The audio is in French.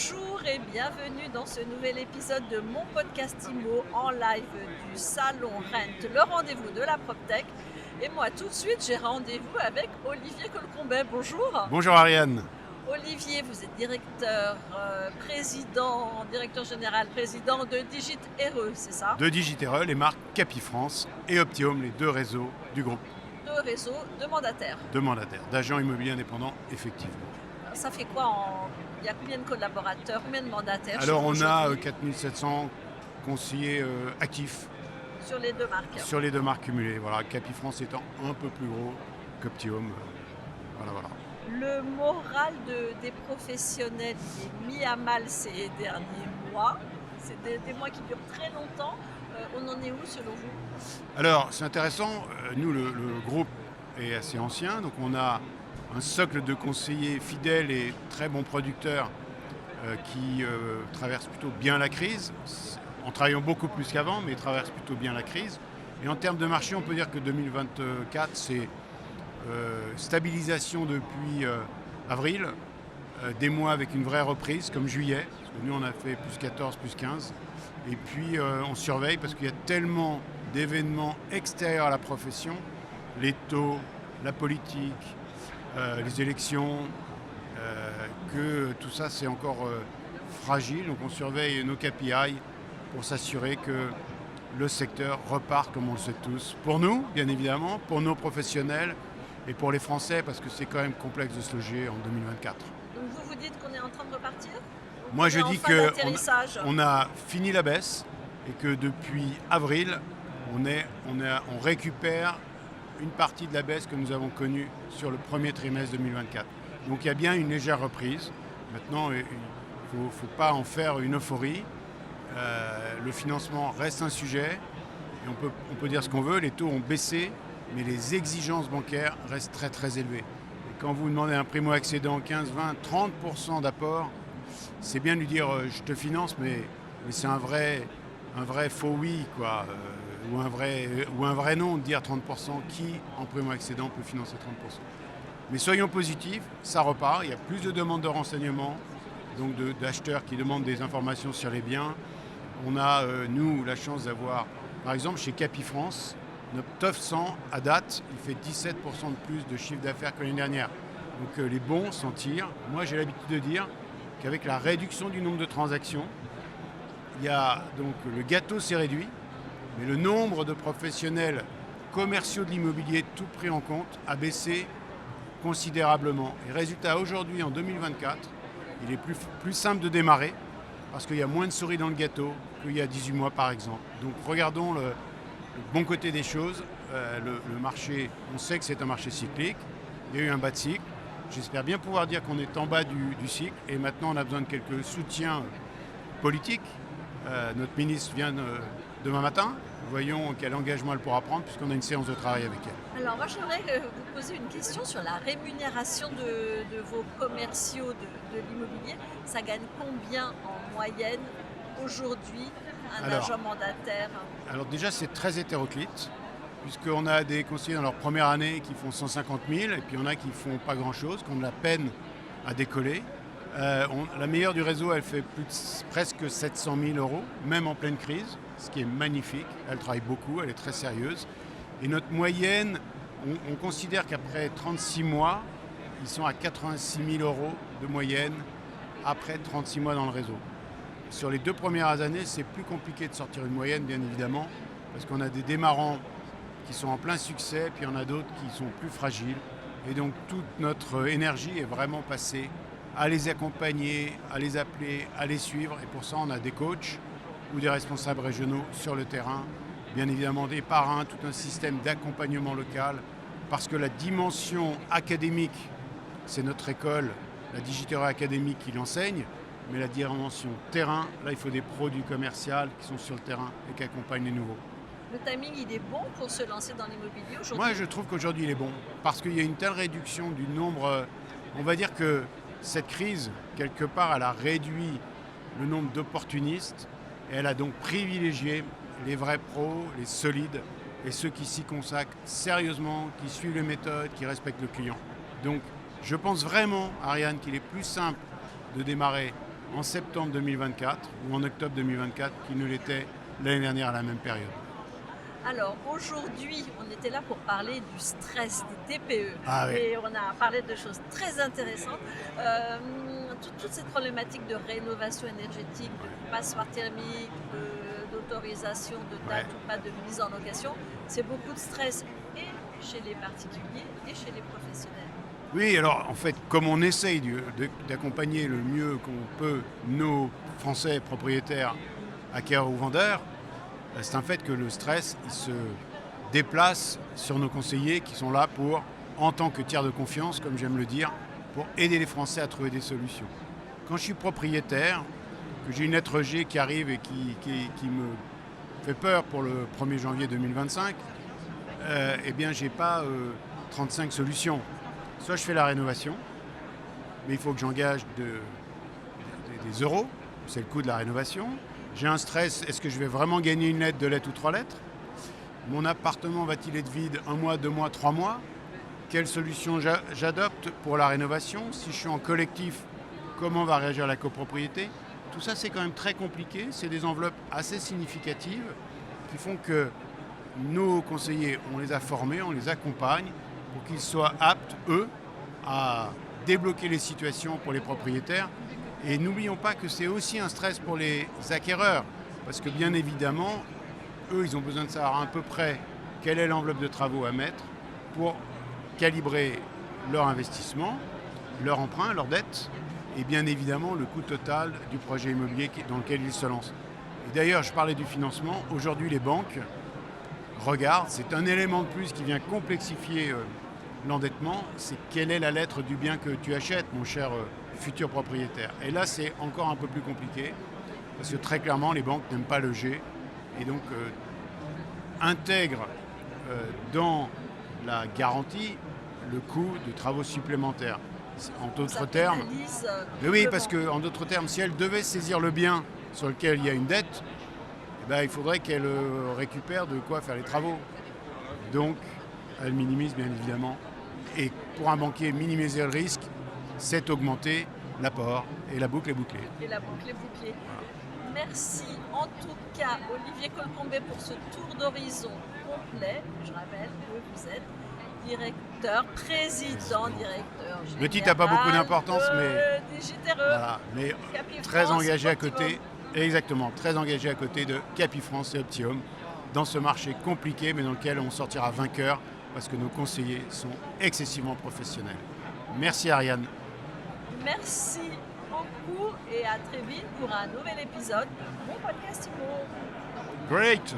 Bonjour et bienvenue dans ce nouvel épisode de mon podcast IMO en live du salon Rent, le rendez-vous de la PropTech. Et moi tout de suite j'ai rendez-vous avec Olivier Colcombet. Bonjour. Bonjour Ariane. Olivier, vous êtes directeur général, président de Digit RE, c'est ça? De Digit RE, les marques Capifrance et Optium, les deux réseaux du groupe. Deux réseaux de mandataires. De mandataires, d'agents immobiliers indépendants, effectivement. Ça fait quoi Il y a combien de collaborateurs, combien de mandataires? Alors on a 4700 conseillers actifs. Sur les deux marques. Sur les deux marques cumulées. Voilà, Capifrance étant un peu plus gros qu'Optium. Voilà. Le moral des professionnels est mis à mal ces derniers mois. C'est des mois qui durent très longtemps. On en est où selon vous? Alors c'est intéressant, nous le groupe est assez ancien, donc on a un socle de conseillers fidèles et très bons producteurs qui traversent plutôt bien la crise, en travaillant beaucoup plus qu'avant, mais traversent plutôt bien la crise. Et en termes de marché, on peut dire que 2024, c'est stabilisation depuis avril, des mois avec une vraie reprise, comme juillet, parce que nous on a fait plus 14, plus 15. Et puis on surveille parce qu'il y a tellement d'événements extérieurs à la profession, les taux, la politique, les élections, que tout ça c'est encore fragile. Donc on surveille nos KPI pour s'assurer que le secteur repart comme on le souhaite tous. Pour nous, bien évidemment, pour nos professionnels et pour les Français, parce que c'est quand même complexe de se loger en 2024. Donc vous dites qu'on est en train de repartir? Moi je dis qu'on a fini la baisse et que depuis avril, on récupère une partie de la baisse que nous avons connue sur le premier trimestre 2024. Donc il y a bien une légère reprise. Maintenant, il ne faut pas en faire une euphorie. Le financement reste un sujet. Et on peut dire ce qu'on veut, les taux ont baissé, mais les exigences bancaires restent très très élevées. Et quand vous demandez un primo-accédant 15, 20, 30% d'apport, c'est bien de lui dire je te finance, mais c'est un vrai faux oui, quoi. Ou un vrai non, de dire 30%, qui en primo-accédant peut financer 30%. Mais soyons positifs, ça repart, il y a plus de demandes de renseignements, donc d'acheteurs qui demandent des informations sur les biens. On a, nous, la chance d'avoir, par exemple, chez Capifrance, notre TOF 100 à date, il fait 17% de plus de chiffre d'affaires que l'année dernière. Donc les bons s'en tirent. Moi, j'ai l'habitude de dire qu'avec la réduction du nombre de transactions, donc le gâteau s'est réduit, mais le nombre de professionnels commerciaux de l'immobilier, tout pris en compte, a baissé considérablement. Et résultat, aujourd'hui, en 2024, il est plus simple de démarrer parce qu'il y a moins de souris dans le gâteau qu'il y a 18 mois, par exemple. Donc regardons le bon côté des choses. Le marché, on sait que c'est un marché cyclique. Il y a eu un bas de cycle. J'espère bien pouvoir dire qu'on est en bas du cycle et maintenant on a besoin de quelques soutiens politiques. Notre ministre vient demain matin. Voyons quel engagement elle pourra prendre puisqu'on a une séance de travail avec elle. Alors moi j'aimerais vous poser une question sur la rémunération de vos commerciaux de l'immobilier. Ça gagne combien en moyenne aujourd'hui un agent mandataire? Alors déjà c'est très hétéroclite puisqu'on a des conseillers dans leur première année qui font 150 000 et puis il y en a qui font pas grand chose, qui ont de la peine à décoller. La meilleure du réseau, elle fait presque 700 000 euros, même en pleine crise, ce qui est magnifique. Elle travaille beaucoup, elle est très sérieuse. Et notre moyenne, on considère qu'après 36 mois, ils sont à 86 000 euros de moyenne après 36 mois dans le réseau. Sur les 2 premières années, c'est plus compliqué de sortir une moyenne, bien évidemment, parce qu'on a des démarrants qui sont en plein succès, puis il y en a d'autres qui sont plus fragiles. Et donc toute notre énergie est vraiment passée à les accompagner, à les appeler, à les suivre. Et pour ça, on a des coachs ou des responsables régionaux sur le terrain, bien évidemment des parrains, tout un système d'accompagnement local, parce que la dimension académique, c'est notre école, la Digit RE Academy qui l'enseigne, mais la dimension terrain, là, il faut des pros du commercial qui sont sur le terrain et qui accompagnent les nouveaux. Le timing, il est bon pour se lancer dans l'immobilier aujourd'hui? Moi, je trouve qu'aujourd'hui, il est bon, parce qu'il y a une telle réduction du nombre. On va dire que cette crise, quelque part, elle a réduit le nombre d'opportunistes et elle a donc privilégié les vrais pros, les solides et ceux qui s'y consacrent sérieusement, qui suivent les méthodes, qui respectent le client. Donc, je pense vraiment, Ariane, qu'il est plus simple de démarrer en septembre 2024 ou en octobre 2024 qu'il ne l'était l'année dernière à la même période. Alors aujourd'hui, on était là pour parler du stress, des TPE. Ah oui. Et on a parlé de choses très intéressantes. Toute cette problématique de rénovation énergétique, de passoire thermique, d'autorisation de date ou pas de mise en location, c'est beaucoup de stress et chez les particuliers et chez les professionnels. Oui, alors en fait, comme on essaye d'accompagner le mieux qu'on peut nos Français propriétaires, acquéreurs ou vendeurs, c'est un fait que le stress, il se déplace sur nos conseillers qui sont là pour, en tant que tiers de confiance, comme j'aime le dire, pour aider les Français à trouver des solutions. Quand je suis propriétaire, que j'ai une lettre G qui arrive et qui me fait peur pour le 1er janvier 2025, eh bien, je n'ai pas 35 solutions. Soit je fais la rénovation, mais il faut que j'engage des euros, c'est le coût de la rénovation. J'ai un stress, est-ce que je vais vraiment gagner une lettre, 2 lettres ou 3 lettres? Mon appartement va-t-il être vide 1 mois, 2 mois, 3 mois? Quelle solution j'adopte pour la rénovation? Si je suis en collectif, comment va réagir la copropriété? Tout ça, c'est quand même très compliqué. C'est des enveloppes assez significatives qui font que nos conseillers, on les a formés, on les accompagne pour qu'ils soient aptes, eux, à débloquer les situations pour les propriétaires. Et n'oublions pas que c'est aussi un stress pour les acquéreurs, parce que bien évidemment, eux, ils ont besoin de savoir à peu près quelle est l'enveloppe de travaux à mettre pour calibrer leur investissement, leur emprunt, leur dette, et bien évidemment le coût total du projet immobilier dans lequel ils se lancent. Et d'ailleurs, je parlais du financement, aujourd'hui les banques regardent, c'est un élément de plus qui vient complexifier l'endettement, c'est quelle est la lettre du bien que tu achètes, mon cher futur propriétaire. Et là, c'est encore un peu plus compliqué, parce que très clairement, les banques n'aiment pas le G, et donc intègrent dans la garantie le coût de travaux supplémentaires. En d'autres termes, mais oui, parce que en d'autres termes, si elle devait saisir le bien sur lequel il y a une dette, eh ben, il faudrait qu'elle récupère de quoi faire les travaux. Donc, elle minimise bien évidemment. Et pour un banquier, minimiser le risque, c'est augmenter l'apport et la boucle est bouclée. Et la boucle est bouclée. Merci en tout cas Olivier Colcombet pour ce tour d'horizon complet. Je rappelle que vous êtes président directeur général. Le titre n'a pas beaucoup d'importance, mais, des GTRE, voilà, mais très France, engagé à Optimum. côté, exactement, très engagé à côté de Capifrance et Optimum dans ce marché compliqué, mais dans lequel on sortira vainqueur parce que nos conseillers sont excessivement professionnels. Merci Ariane. Merci beaucoup et à très vite pour un nouvel épisode de mon podcast Immo. Great.